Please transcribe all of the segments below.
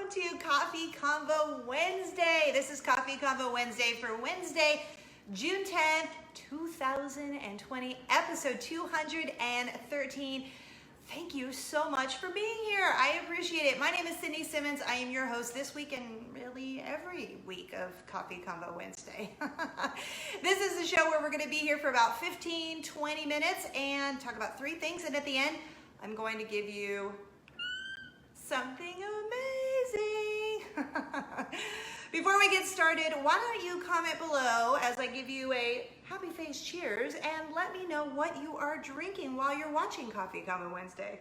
welcome to Coffee Convo Wednesday. This is Coffee Convo Wednesday for Wednesday, June 10th, 2020, episode 213. Thank you so much for being here. I appreciate it. My name is Cindy Simmons. I am your host this week and really every week of Coffee Convo Wednesday. This is the show where we're going to be here for about 15, 20 minutes and talk about three things. And at the end, I'm going to give you something amazing. Before we get started, why don't you comment below as I give you a happy face cheers and let me know what you are drinking while you're watching Coffee Convo Wednesday.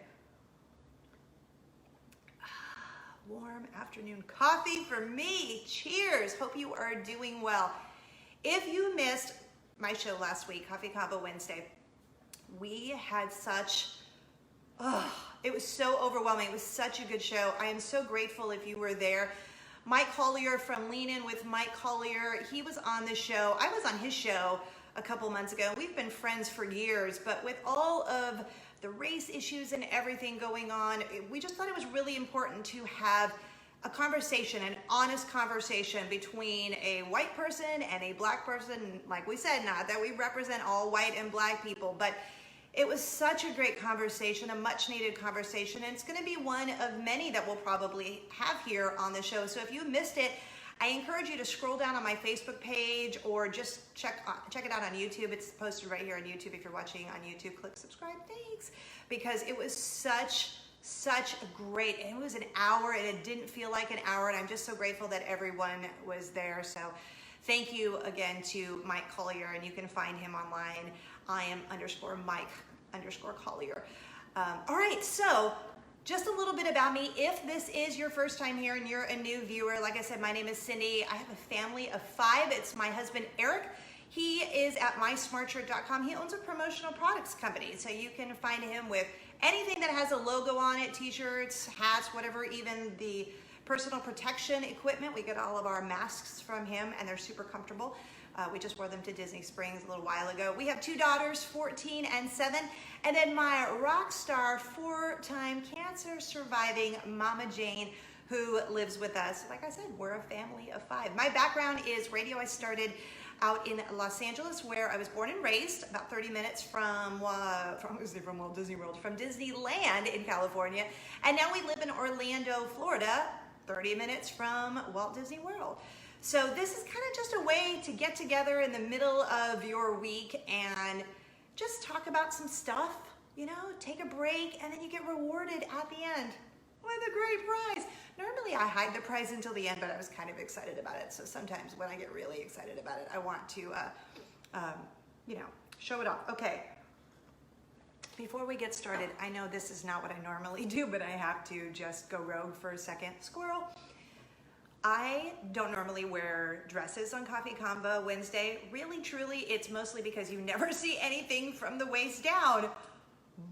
Warm afternoon coffee for me. Cheers. Hope you are doing well. If you missed my show last week, Coffee Convo Wednesday, we had such it was so overwhelming. It was such a good show. I am so grateful if you were there. Mike Collier from Lean In with Mike Collier, he was on the show. I was on his show a couple months ago. We've been friends for years, but with all of the race issues and everything going on, we just thought it was really important to have a conversation, an honest conversation between a white person and a black person. Like we said, not that we represent all white and black people, but it was such a great conversation, a much needed conversation, and it's going to be one of many that we'll probably have here on the show. So if you missed it, I encourage you to scroll down on my Facebook page or just check it out on YouTube. It's posted right here on YouTube. If you're watching on YouTube, click subscribe. Thanks. Because it was such a great, and it was an hour and it didn't feel like an hour, and I'm just so grateful that everyone was there. So thank you again to Mike Collier, and you can find him online. I am _Mike_Collier. All right, so just a little bit about me. If this is your first time here and you're a new viewer, like I said, my name is Cindy. I have a family of 5. It's my husband, Eric. He is at mysmartshirt.com. He owns a promotional products company, so you can find him with anything that has a logo on it, t-shirts, hats, whatever, even the personal protection equipment. We get all of our masks from him, and they're super comfortable. We just wore them to Disney Springs a little while ago. We have 2 daughters, 14 and 7, and then my rock star, 4-time cancer surviving Mama Jane, who lives with us. Like I said, we're a family of 5. My background is radio. I started out in Los Angeles, where I was born and raised, about 30 minutes from Walt Disney World, from Disneyland in California, and now we live in Orlando, Florida, 30 minutes from Walt Disney World. So this is kind of just a way to get together in the middle of your week and just talk about some stuff, you know, take a break, and then you get rewarded at the end with a great prize. Normally I hide the prize until the end, but I was kind of excited about it. So sometimes when I get really excited about it, I want to, show it off. Okay. Before we get started, I know this is not what I normally do, but I have to just go rogue for a second. Squirrel. I don't normally wear dresses on Coffee Convo Wednesday. Really, truly, it's mostly because you never see anything from the waist down.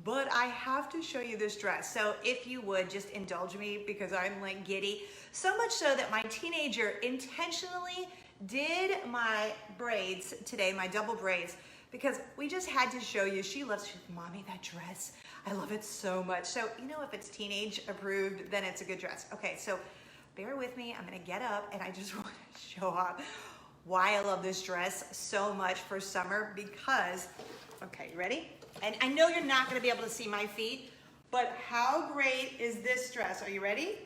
But I have to show you this dress. So if you would, just indulge me because I'm like giddy. So much so that my teenager intentionally did my braids today, my double braids, because we just had to show you. She's Mommy, that dress, I love it so much. So, you know, if it's teenage approved, then it's a good dress. Okay, so bear with me. I'm gonna get up and I just want to show off why I love this dress so much for summer because, okay, you ready? And I know you're not gonna be able to see my feet, but how great is this dress? Are you ready?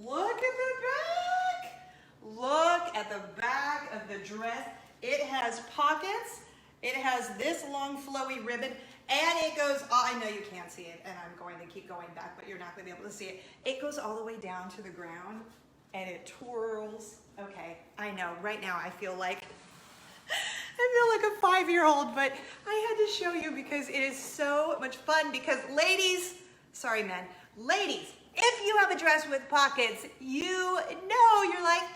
Look at the back. Look at the back of the dress. It has pockets. It has this long flowy ribbon, and it goes, I know you can't see it, and I'm going to keep going back, but you're not going to be able to see it. It goes all the way down to the ground, and it twirls. Okay, I know, right now I feel like a 5-year-old, but I had to show you because it is so much fun because ladies, sorry men, ladies, if you have a dress with pockets, you know, you're like,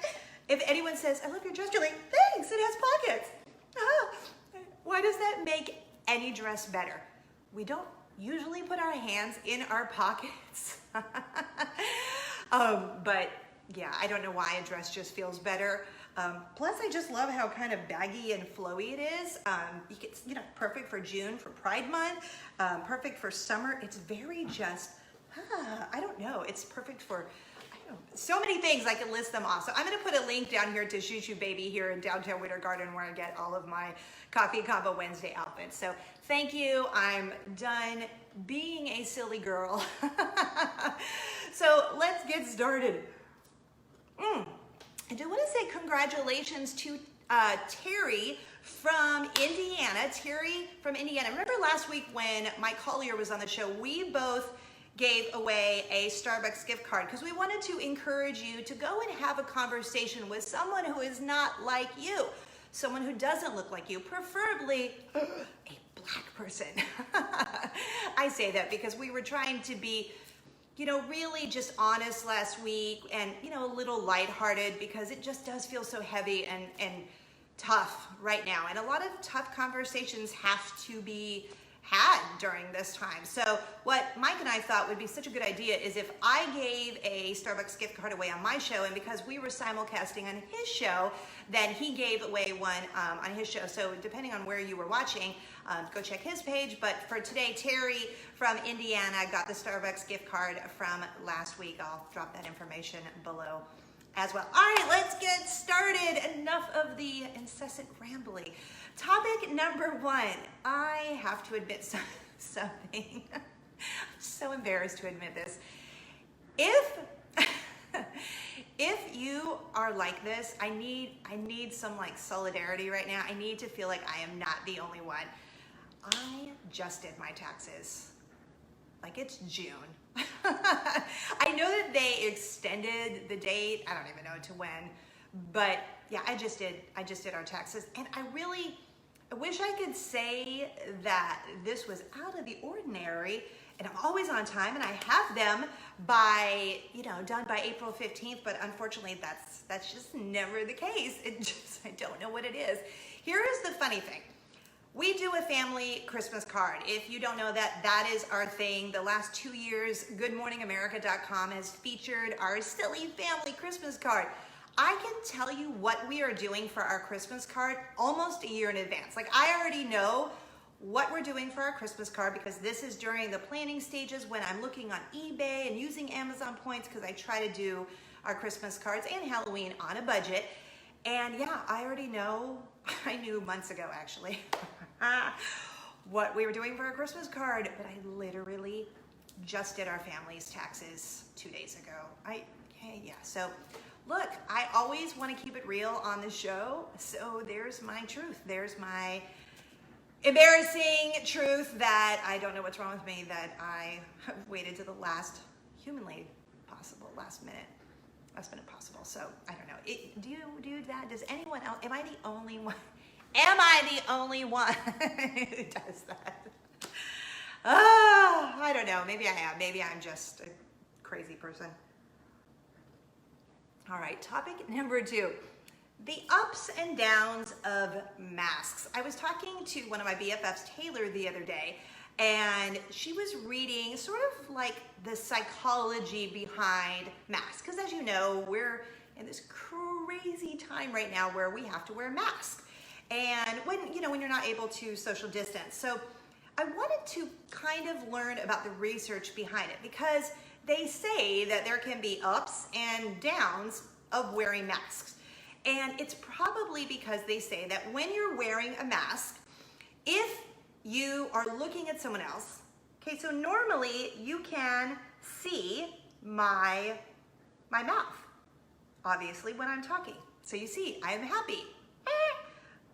if anyone says, I love your dress, you're like, thanks, it has pockets. Why does that make any dress better? We don't usually put our hands in our pockets. But yeah, I don't know why a dress just feels better. Plus I just love how kind of baggy and flowy it is. It's, you know, perfect for June, for Pride Month, perfect for summer. It's very just, I don't know, it's perfect for, I So many things, I can list them off. So I'm going to put a link down here to Shoo Shoo Baby here in downtown Winter Garden, where I get all of my Coffee Convo Wednesday outfits. So thank you. I'm done being a silly girl. So let's get started. I do want to say congratulations to Terry from Indiana. Terry from Indiana. Remember last week when Mike Collier was on the show, we both gave away a Starbucks gift card because we wanted to encourage you to go and have a conversation with someone who is not like you, someone who doesn't look like you, preferably a black person. I say that because we were trying to be, really just honest last week and, a little lighthearted, because it just does feel so heavy and tough right now. And a lot of tough conversations have to be had during this time. So what Mike and I thought would be such a good idea is if I gave a Starbucks gift card away on my show, and because we were simulcasting on his show, then he gave away one on his show. So depending on where you were watching, go check his page. But for today, Terry from Indiana got the Starbucks gift card from last week. I'll drop that information below as well. All right, let's get started. Enough of the incessant rambling. Topic number 1. I have to admit something. I'm so embarrassed to admit this. If you are like this, I need some solidarity right now. I need to feel like I am not the only one. I just did my taxes. It's June. I know that they extended the date. I don't even know to when, but yeah, I just did our taxes, and I wish I could say that this was out of the ordinary, and I'm always on time, and I have them by, done by April 15th, but unfortunately that's just never the case. I don't know what it is. Here is the funny thing. We do a family Christmas card. If you don't know that, that is our thing. The last 2 years, GoodMorningAmerica.com has featured our silly family Christmas card. I can tell you what we are doing for our Christmas card almost a year in advance. I already know what we're doing for our Christmas card because this is during the planning stages when I'm looking on eBay and using Amazon points, because I try to do our Christmas cards and Halloween on a budget. And yeah, I already know, I knew months ago actually, what we were doing for our Christmas card, but I literally just did our family's taxes 2 days ago. So look, I always want to keep it real on the show, so there's my truth. There's my embarrassing truth that I don't know what's wrong with me, that I waited to the last, humanly possible, last minute possible. So I don't know. Do you do that? Does anyone else? Am I the only one? Am I the only one who does that? I don't know. Maybe I am. Maybe I'm just a crazy person. All right, topic number 2. The ups and downs of masks. I was talking to one of my BFFs, Taylor, the other day, and she was reading sort of the psychology behind masks. Because as you know, we're in this crazy time right now where we have to wear masks. And when you're not able to social distance. So I wanted to kind of learn about the research behind it, because they say that there can be ups and downs of wearing masks. And it's probably because they say that when you're wearing a mask, if you are looking at someone else, okay, so normally you can see my mouth, obviously, when I'm talking. So you see, I'm happy.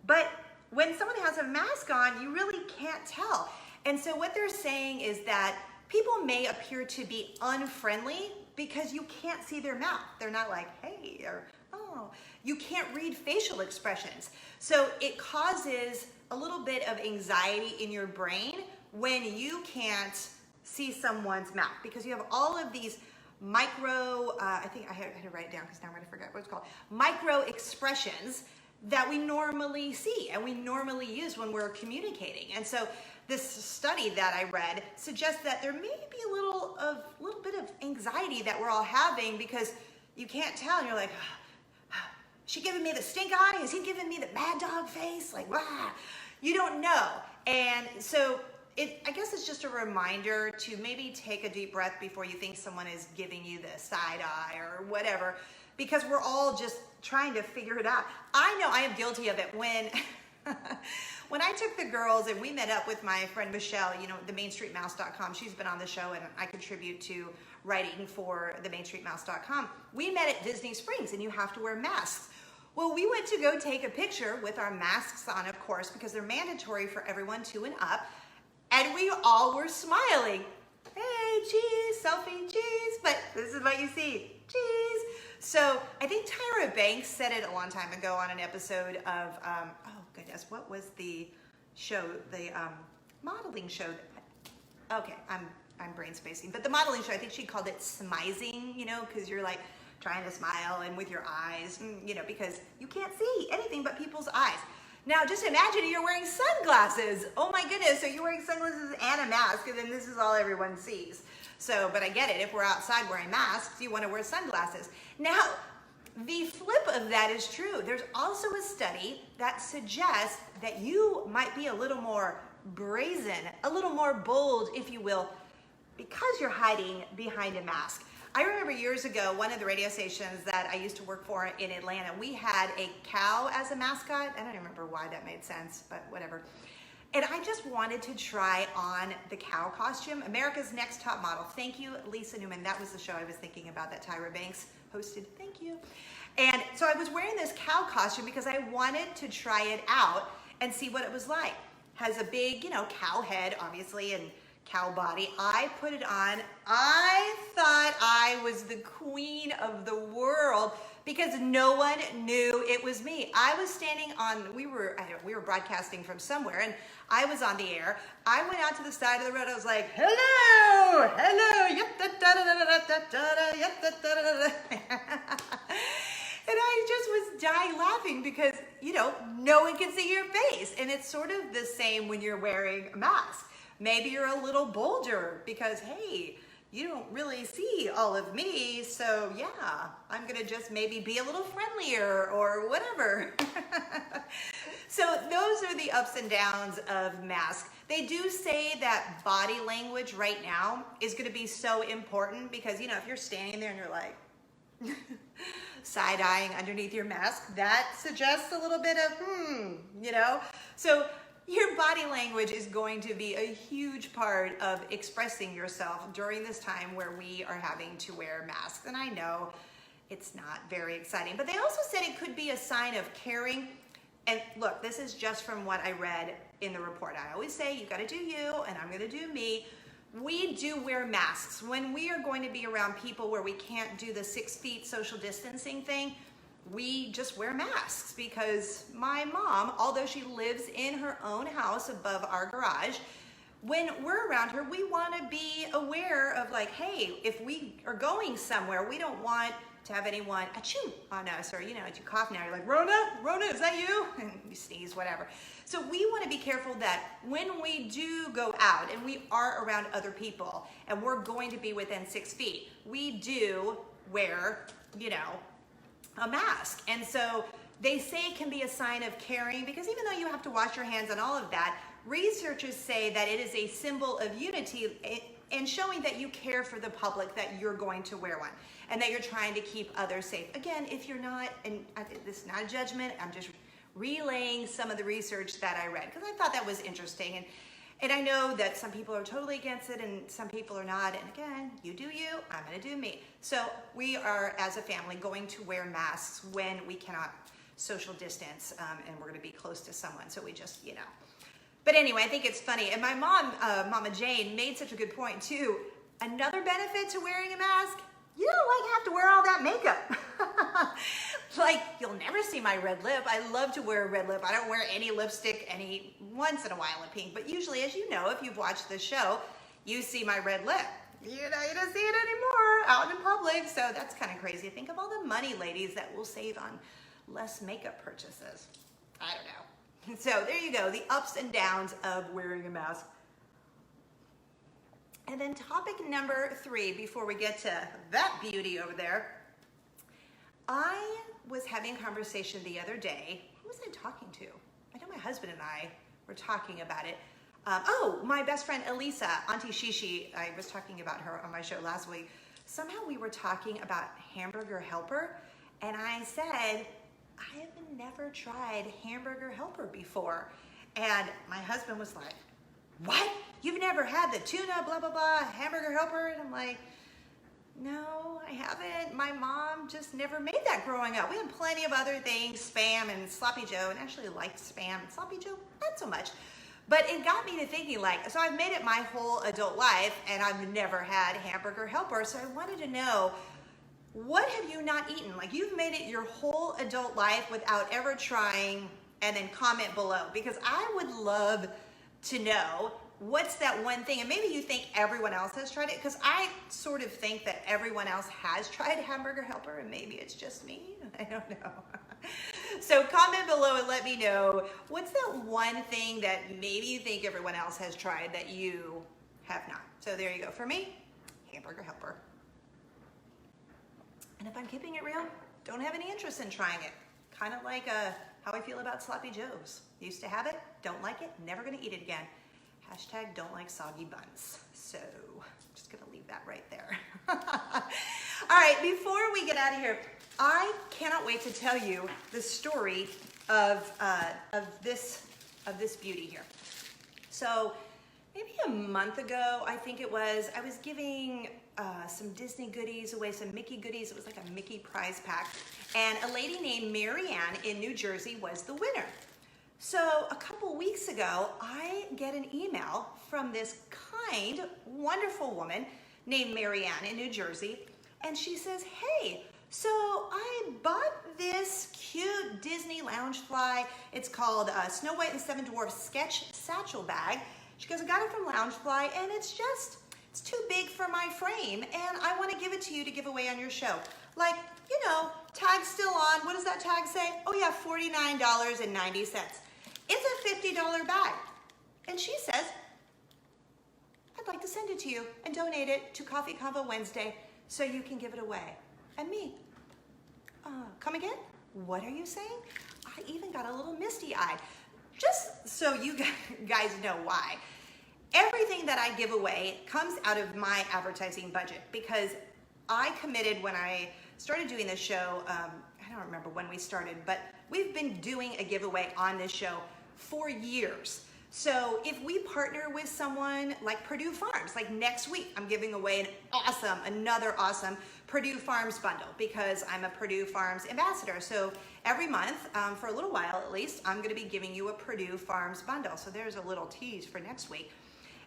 But when someone has a mask on, you really can't tell. And so what they're saying is that people may appear to be unfriendly because you can't see their mouth. They're not like, hey, or oh. You can't read facial expressions. So it causes a little bit of anxiety in your brain when you can't see someone's mouth, because you have all of these micro, I think I had to write it down because now I'm going to forget what it's called, micro expressions that we normally see and we normally use when we're communicating. And so this study that I read suggests that there may be a little bit of anxiety that we're all having because you can't tell, and you're like, is she giving me the stink eye? Is he giving me the mad dog face? You don't know. And so I guess it's just a reminder to maybe take a deep breath before you think someone is giving you the side eye or whatever, because we're all just trying to figure it out. I know I am guilty of it when when I took the girls and we met up with my friend Michelle, you know, the MainStreetMouse.com. She's been on the show and I contribute to writing for the MainStreetMouse.com. We met at Disney Springs and you have to wear masks. Well, we went to go take a picture with our masks on, of course, because they're mandatory for everyone 2 and up. And we all were smiling. Hey, cheese, selfie, cheese. But this is what you see, cheese. So I think Tyra Banks said it a long time ago on an episode of, oh goodness, what was the show? The modeling show. Okay, I'm brain spacing. But the modeling show, I think she called it smizing, you know, because you're like trying to smile and with your eyes, you know, because you can't see anything but people's eyes. Now, just imagine you're wearing sunglasses. Oh my goodness, so you're wearing sunglasses and a mask, and then this is all everyone sees. So, but I get it. If we're outside wearing masks, you want to wear sunglasses. Now, the flip of that is true. There's also a study that suggests that you might be a little more brazen, a little more bold, if you will, because you're hiding behind a mask. I remember years ago, one of the radio stations that I used to work for in Atlanta, we had a cow as a mascot. I don't remember why that made sense, but whatever. And I just wanted to try on the cow costume. America's Next Top Model. Thank you, Lisa Newman. That was the show I was thinking about that Tyra Banks hosted. Thank you. And so I was wearing this cow costume because I wanted to try it out and see what it was like. Has a big, you know, cow head, obviously, and cow body. I put it on. I thought I was the queen of the world because no one knew it was me. I was standing on, we were broadcasting from somewhere and I was on the air. I went out to the side of the road. I was like, hello, hello, yep, da, da, da, da, da, da, yep, da, da, da, da. And I just was dying laughing because, you know, no one can see your face. And it's sort of the same when you're wearing a mask. Maybe you're a little bolder because, hey, you don't really see all of me. So yeah, I'm gonna just maybe be a little friendlier or whatever. So those are the ups and downs of masks. They do say that body language right now is gonna be so important because, you know, if you're standing there and you're like, side-eyeing underneath your mask, that suggests a little bit of, you know? So your body language is going to be a huge part of expressing yourself during this time where we are having to wear masks. And I know it's not very exciting, but they also said it could be a sign of caring. And look, this is just from what I read in the report. I always say, you gotta do you, and I'm gonna do me. We do wear masks. When we are going to be around people where we can't do the 6 feet social distancing thing, we just wear masks because my mom, although she lives in her own house above our garage, when we're around her, we want to be aware of like, hey, if we are going somewhere, we don't want to have anyone achoo on us or, you know, as you cough now, you're like, Rona, is that you? And you sneeze, whatever. So we want to be careful that when we do go out and we are around other people and we're going to be within 6 feet, we do wear, you know, a mask. And so they say it can be a sign of caring because even though you have to wash your hands and all of that, researchers say that it is a symbol of unity and showing that you care for the public, that you're going to wear one and that you're trying to keep others safe. Again, if you're not, and this is not a judgment, I'm just relaying some of the research that I read because I thought that was interesting. And I know that some people are totally against it and some people are not. And again, you do you, I'm gonna do me. So we are, as a family, going to wear masks when we cannot social distance and we're gonna be close to someone. So we just, you know. But anyway, I think it's funny. And my mom, Mama Jane, made such a good point too. Another benefit to wearing a mask, you don't like have to wear all that makeup. Like, you'll never see my red lip. I love to wear a red lip. I don't wear any lipstick once in a while a pink, but usually, as you know, if you've watched the show, you see my red lip. You know, you don't see it anymore out in public, so that's kind of crazy. Think of all the money, ladies, that will save on less makeup purchases. I don't know. So there you go, the ups and downs of wearing a mask. And then topic number 3, before we get to that beauty over there, I was having a conversation the other day. Who was I talking to? I know my husband and I were talking about it. Oh, my best friend Elisa, Auntie Shishi, I was talking about her on my show last week. Somehow we were talking about Hamburger Helper, and I said, I have never tried Hamburger Helper before. And my husband was like, what? You've never had the tuna, blah, blah, blah, Hamburger Helper? And I'm like, no, I haven't. My mom just never made that growing up. We had plenty of other things, Spam and Sloppy Joe, and actually liked Spam and Sloppy Joe, not so much. But it got me to thinking, like, so I've made it my whole adult life, and I've never had Hamburger Helper, so I wanted to know, what have you not eaten? Like, you've made it your whole adult life without ever trying, and then comment below, because I would love to know what's that one thing, and maybe you think everyone else has tried it, because I sort of think that everyone else has tried Hamburger Helper, and maybe it's just me. I don't know. So comment below and let me know, what's that one thing that maybe you think everyone else has tried that you have not? So there you go. For me, Hamburger Helper. And if I'm keeping it real, don't have any interest in trying it. Kind of like how I feel about Sloppy Joes. Used to have it, don't like it, never gonna eat it again. Hashtag don't like soggy buns. So just gonna leave that right there. All right, before we get out of here, I cannot wait to tell you the story of this beauty here. So maybe a month ago, I think it was, I was giving some Disney goodies away, some Mickey goodies. It was like a Mickey prize pack. And a lady named Marianne in New Jersey was the winner. So a couple weeks ago, I get an email from this kind, wonderful woman named Marianne in New Jersey. And she says, hey, so I bought this cute Disney Loungefly. It's called Snow White and the Seven Dwarfs Sketch Satchel Bag. She goes, I got it from Loungefly, and it's too big for my frame, and I want to give it to you to give away on your show. Like, you know, tag's still on. What does that tag say? Oh yeah, $49.90. It's a $50 bag. And she says, I'd like to send it to you and donate it to Coffee Convo Wednesday so you can give it away. And me, come again? What are you saying? I even got a little misty-eyed. Just so you guys know why. Everything that I give away comes out of my advertising budget, because I committed when I started doing this show, I don't remember when we started, but we've been doing a giveaway on this show for years. So if we partner with someone like Purdue Farms, like next week, I'm giving away another awesome Purdue Farms bundle, because I'm a Purdue Farms ambassador. So every month, for a little while at least, I'm gonna be giving you a Purdue Farms bundle. So there's a little tease for next week.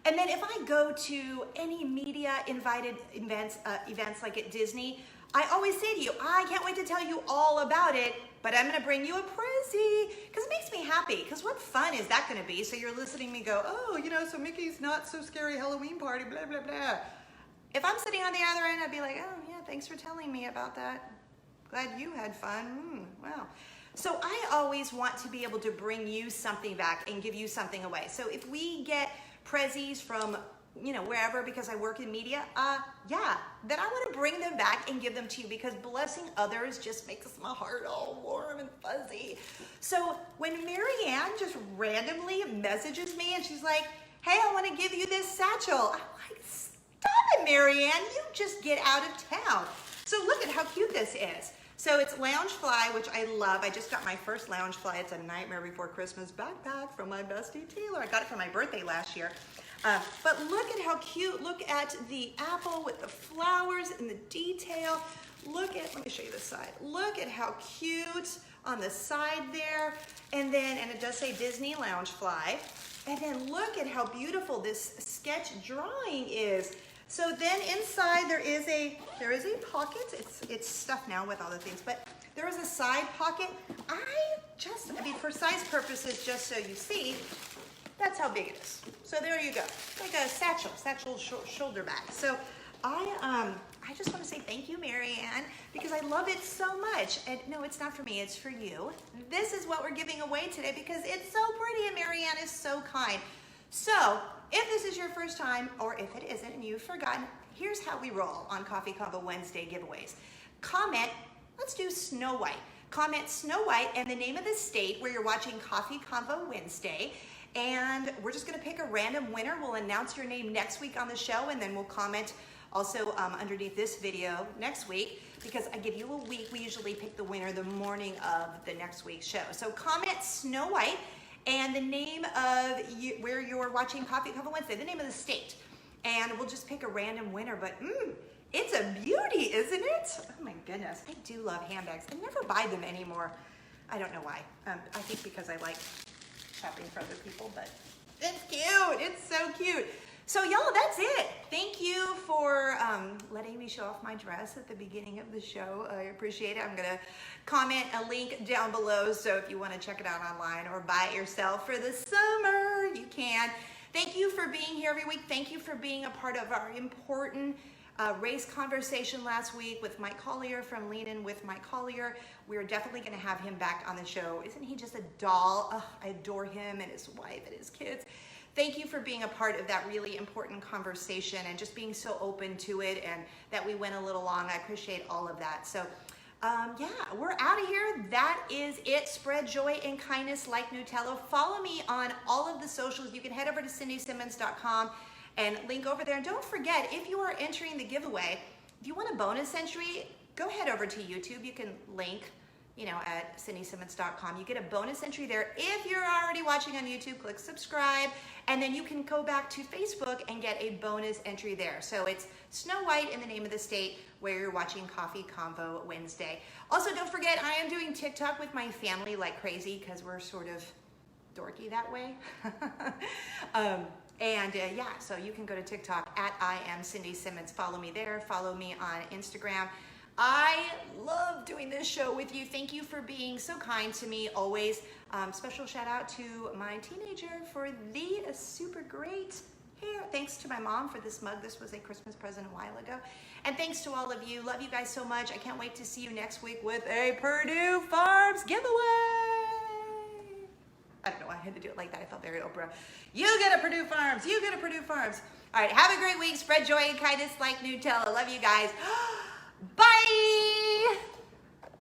And then if I go to any media invited events like at Disney, I always say to you, I can't wait to tell you all about it, but I'm gonna bring you a Prezi, because it makes me happy, because what fun is that gonna be? So you're listening to me go, oh, you know, so Mickey's Not So Scary Halloween Party, blah, blah, blah. If I'm sitting on the other end, I'd be like, oh yeah, thanks for telling me about that. Glad you had fun, wow. So I always want to be able to bring you something back and give you something away. So if we get Prezis from, you know, wherever, because I work in media, yeah, then I want to bring them back and give them to you, because blessing others just makes my heart all warm and fuzzy. So when Marianne just randomly messages me and she's like, hey, I want to give you this satchel, I'm like, stop it, Marianne, you just get out of town. So look at how cute this is. So it's Loungefly, which I love. I just got my first Loungefly. It's a Nightmare Before Christmas backpack from my bestie Taylor. I got it for my birthday last year. But look at how cute. Look at the apple with the flowers and the detail. Let me show you the side. Look at how cute on the side there. And it does say Disney Loungefly. And then look at how beautiful this sketch drawing is. So then inside there is a pocket. It's stuffed now with all the things, but there is a side pocket. I mean, for size purposes, just so you see, that's how big it is. So there you go, like a satchel shoulder bag. So I just want to say thank you, Marianne, because I love it so much. And no, it's not for me, it's for you. This is what we're giving away today because it's so pretty and Marianne is so kind. So if this is your first time, or if it isn't and you've forgotten, here's how we roll on Coffee Convo Wednesday giveaways. Comment, let's do Snow White. Comment Snow White and the name of the state where you're watching Coffee Convo Wednesday. And we're just gonna pick a random winner. We'll announce your name next week on the show, and then we'll comment also underneath this video next week, because I give you a week. We usually pick the winner the morning of the next week's show. So comment Snow White and the name of where you're watching Convo Wednesday, the name of the state. And we'll just pick a random winner, but it's a beauty, isn't it? Oh my goodness, I do love handbags. I never buy them anymore. I don't know why. I think because I like shopping for other people, but it's cute. It's so cute. So y'all, that's it. Thank you for letting me show off my dress at the beginning of the show. I appreciate it. I'm gonna comment a link down below, so if you wanna check it out online or buy it yourself for the summer, you can. Thank you for being here every week. Thank you for being a part of our important race conversation last week with Mike Collier from Lean In with Mike Collier. We're definitely gonna have him back on the show. Isn't he just a doll? Oh, I adore him and his wife and his kids. Thank you for being a part of that really important conversation and just being so open to it, and that we went a little long. I appreciate all of that. So yeah, we're out of here. That is it. Spread joy and kindness like Nutella. Follow me on all of the socials. You can head over to cindysimmons.com and link over there. And don't forget, if you are entering the giveaway, if you want a bonus entry, go head over to YouTube. You can link, at cindysimmons.com. You get a bonus entry there. If you're already watching on YouTube, click subscribe, and then you can go back to Facebook and get a bonus entry there. So it's Snow White in the name of the state where you're watching Coffee Convo Wednesday. Also, don't forget, I am doing TikTok with my family like crazy, because we're sort of dorky that way. Yeah, so you can go to TikTok at I am Cindy Simmons. Follow me there. Follow me on Instagram. I love doing this show with you. Thank you for being so kind to me always. Special shout out to my teenager for the super great hair. Thanks to my mom for this mug. This was a Christmas present a while ago. And thanks to all of you. Love you guys so much. I can't wait to see you next week with a Purdue Farms giveaway. I don't know why I had to do it like that. I felt very Oprah. You get a Purdue Farms. You get a Purdue Farms. All right, have a great week. Spread joy and kindness like Nutella. Love you guys. Bye!